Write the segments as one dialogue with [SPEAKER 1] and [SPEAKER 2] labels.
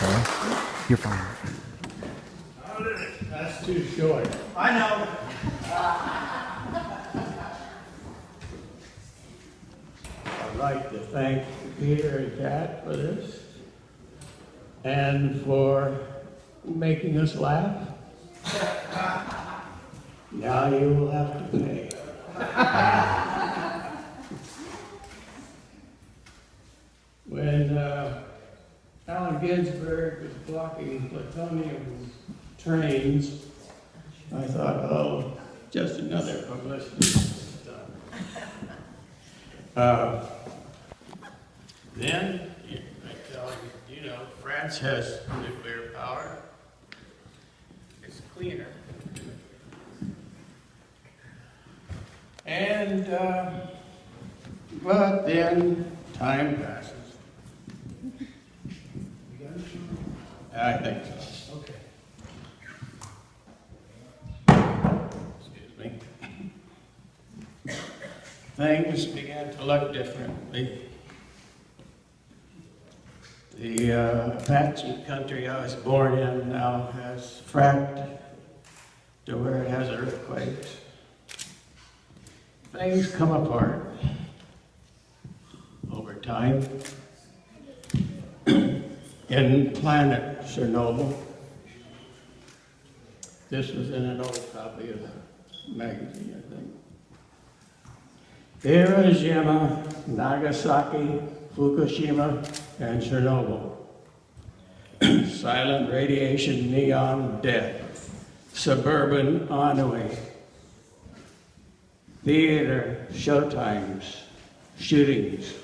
[SPEAKER 1] sorry. You're fine.
[SPEAKER 2] That's too short. I know. I'd like to thank Peter and Kat for this and for making us laugh. Now you will have to pay. When Allen Ginsberg was blocking plutonium trains, I thought, oh, just another publicity stunt. Then, I tell you, you know, France has nuclear power. It's cleaner. And, but then time passes. I think so. Okay. Excuse me. Things began to look differently. The Apache country I was born in now has fracked to where it has earthquakes. Things come apart over time. In planet Chernobyl, this was in an old copy of the magazine, I think. Hiroshima, Nagasaki, Fukushima, and Chernobyl. Silent radiation, neon death, suburban ennui, theater, showtimes, shootings.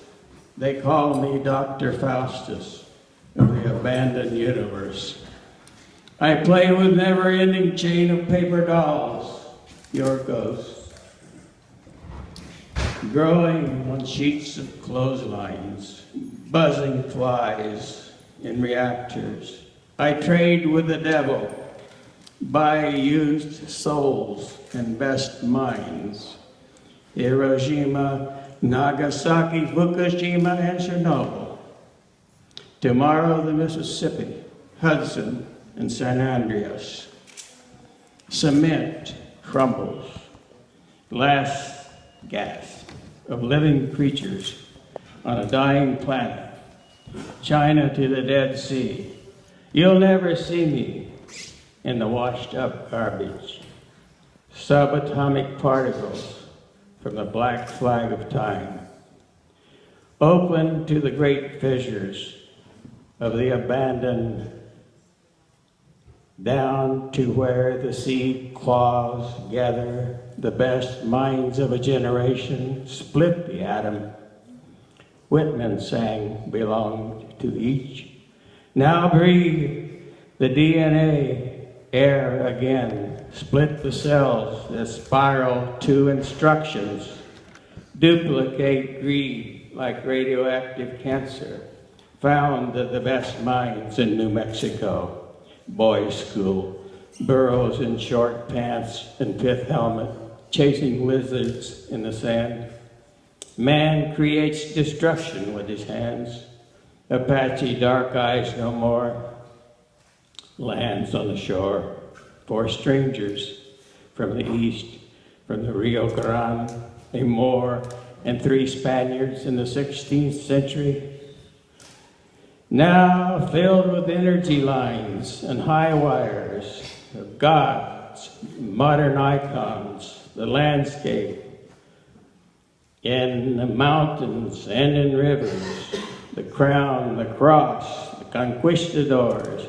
[SPEAKER 2] They call me Dr. Faustus of the abandoned universe. I play with never-ending chain of paper dolls, your ghosts, growing on sheets of clotheslines, buzzing flies in reactors. I trade with the devil, buy used souls and best minds. Hiroshima, Nagasaki, Fukushima, and Chernobyl. Tomorrow, the Mississippi, Hudson, and San Andreas. Cement crumbles. Last gasp of living creatures on a dying planet. China to the Dead Sea. You'll never see me in the washed up garbage. Subatomic particles from the black flag of time. Oakland to the great fissures of the abandoned, down to where the seed claws gather the best minds of a generation, split the atom. Whitman sang belonged to each. Now breathe the DNA, air again, split the cells that spiral to instructions, duplicate greed like radioactive cancer. Found the best minds in New Mexico, boys' school, burros in short pants and fifth helmet, chasing lizards in the sand. Man creates destruction with his hands. Apache dark eyes no more. Lands on the shore for strangers from the east, from the Rio Grande, a Moor and 3 Spaniards in the 16th century. Now filled with energy lines and high wires of gods, modern icons, the landscape, in the mountains and in rivers, the crown, the cross, the conquistadors,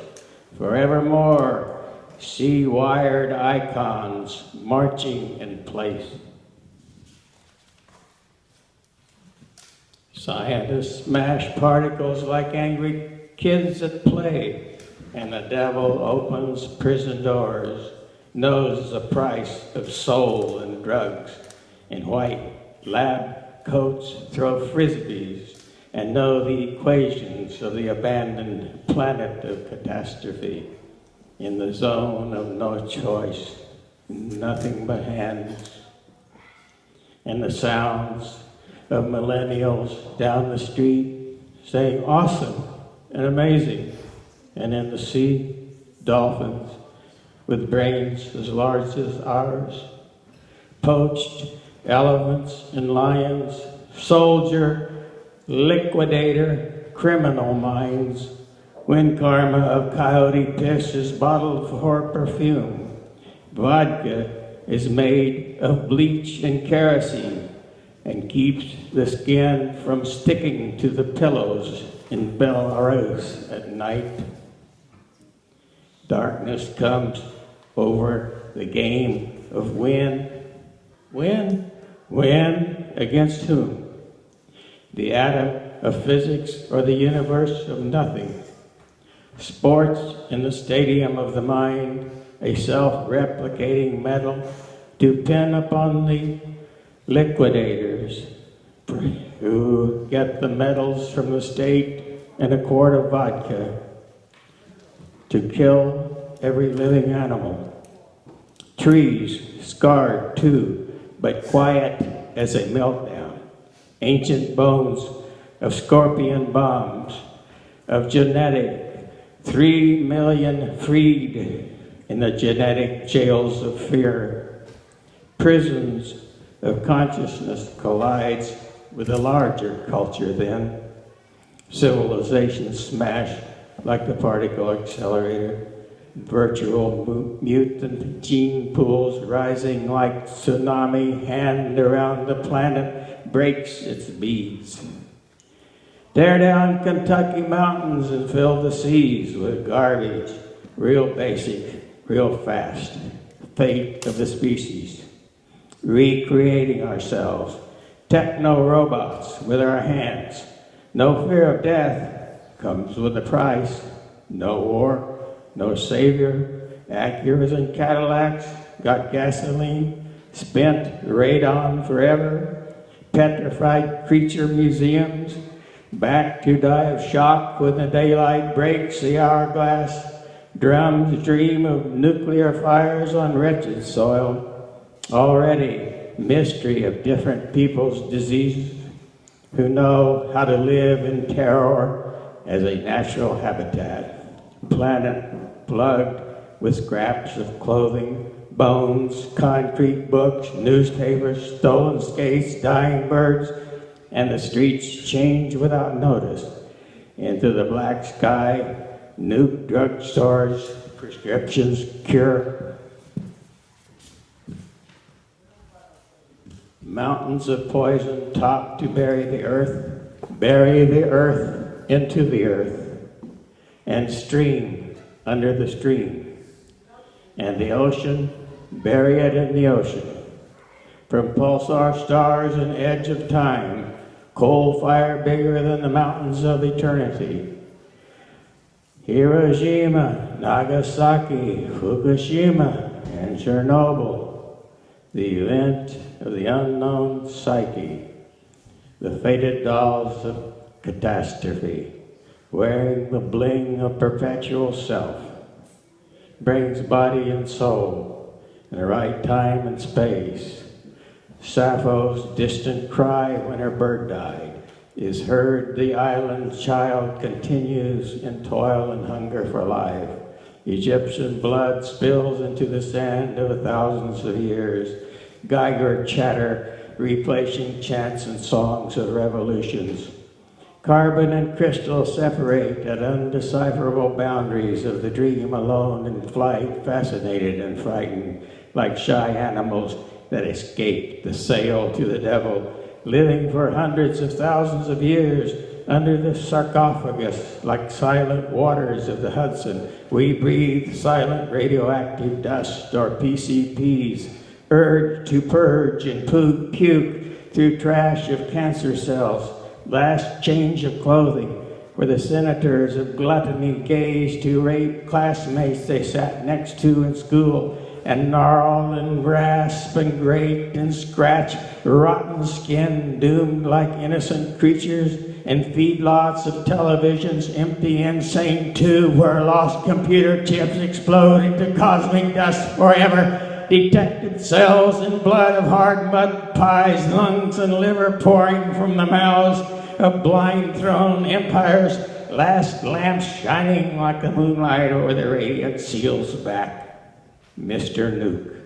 [SPEAKER 2] forevermore sea-wired icons marching in place. Scientists smash particles like angry kids at play, and the devil opens prison doors, knows the price of soul and drugs. In white lab coats throw frisbees and know the equations of the abandoned planet of catastrophe. In the zone of no choice, nothing but hands. And the sounds of millennials down the street saying awesome and amazing and in the sea, dolphins with brains as large as ours, poached elephants and lions, soldier, liquidator, criminal minds, wind karma of coyote piss is bottled for perfume. Vodka is made of bleach and kerosene and keeps the skin from sticking to the pillows in Belarus at night. Darkness comes over the game of win. Win? Win against whom? The atom of physics or the universe of nothing? Sports in the stadium of the mind, a self-replicating medal to pin upon the liquidators who get the medals from the state and a quart of vodka to kill every living animal. Trees scarred too, but quiet as a meltdown. Ancient bones of scorpion bombs, of genetic 3 million freed in the genetic jails of fear. Prisons of consciousness collides with a larger culture then. Civilization smashed like the particle accelerator. Virtual mutant gene pools rising like tsunami hand around the planet breaks its beads. Tear down Kentucky mountains and fill the seas with garbage. Real basic, real fast. Fate of the species. Recreating ourselves. Techno-robots with our hands. No fear of death comes with a price. No war, no savior. Acuras and Cadillacs got gasoline. Spent radon forever. Petrified creature museums. Back to die of shock when the daylight breaks the hourglass. Drums dream of nuclear fires on wretched soil. Already mystery of different people's diseases who know how to live in terror as a natural habitat. Planet plugged with scraps of clothing, bones, concrete books, newspapers, stolen skates, dying birds, and the streets change without notice into the black sky, nuke drugstores, prescriptions cure. Mountains of poison top to bury the earth into the earth, and stream under the stream, and the ocean, bury it in the ocean. From pulsar stars and edge of time, coal fire bigger than the mountains of eternity. Hiroshima, Nagasaki, Fukushima, and Chernobyl. The event of the unknown psyche. The fated dolls of catastrophe, wearing the bling of perpetual self. Brings body and soul in the right time and space. Sappho's distant cry when her bird died is heard. The island child continues in toil and hunger for life. Egyptian blood spills into the sand of thousands of years. Geiger chatter replacing chants and songs of revolutions. Carbon and crystal separate at undecipherable boundaries of the dream, alone in flight, fascinated and frightened, like shy animals that escaped the sale to the devil, living for hundreds of thousands of years under the sarcophagus, like silent waters of the Hudson. We breathe silent radioactive dust, or PCPs, urge to purge and puke through trash of cancer cells. Last change of clothing, where the senators of gluttony gaze to rape classmates they sat next to in school, and gnarl and rasp and grate and scratch rotten skin, doomed like innocent creatures, and feedlots of televisions, empty, insane too, where lost computer chips explode into cosmic dust forever. Detected cells and blood of hard mud pies, lungs and liver pouring from the mouths of blind throne empires last lamp shining like the moonlight over the radiant seal's back. Mr. Nuke,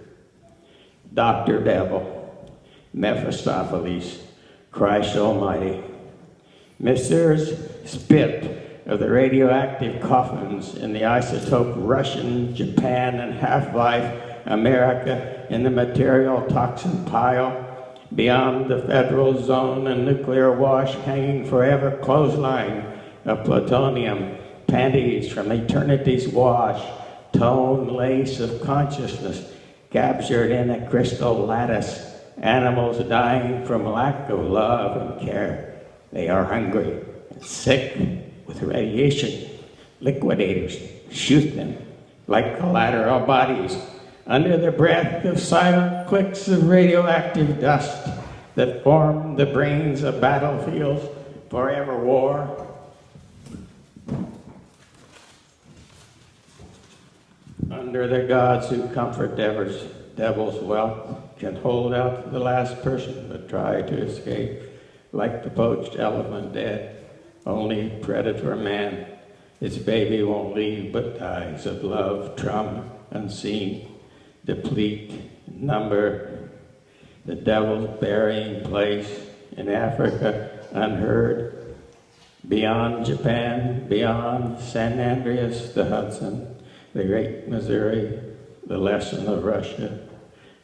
[SPEAKER 2] Dr. Devil, Mephistopheles, Christ Almighty. Messrs. Spit of the radioactive coffins in the isotope Russian, Japan, and Half-Life America in the material toxin pile beyond the federal zone and nuclear wash hanging forever clothesline of plutonium, panties from eternity's wash, tone lace of consciousness captured in a crystal lattice, animals dying from lack of love and care. They are hungry and sick with radiation. Liquidators shoot them like collateral bodies under the breath of silent clicks of radioactive dust that form the brains of battlefields forever war. Under the gods who comfort devils well, can hold out to the last person but try to escape, like the poached elephant dead, only predator man. Its baby won't leave but ties of love, trauma, unseen, deplete, number, the devil's burying place in Africa, unheard, beyond Japan, beyond San Andreas, the Hudson, the Great Missouri, the lesson of Russia.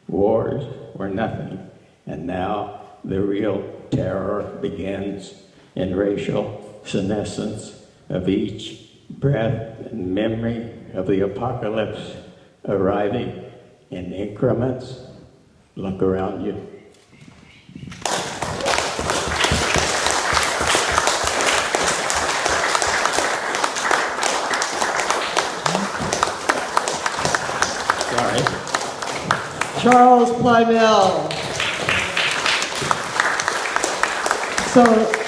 [SPEAKER 2] Wars were nothing, and now the real terror begins in racial senescence of each breath and memory of the apocalypse arriving in increments. Look around you. Sorry.
[SPEAKER 1] Charles Plymell. So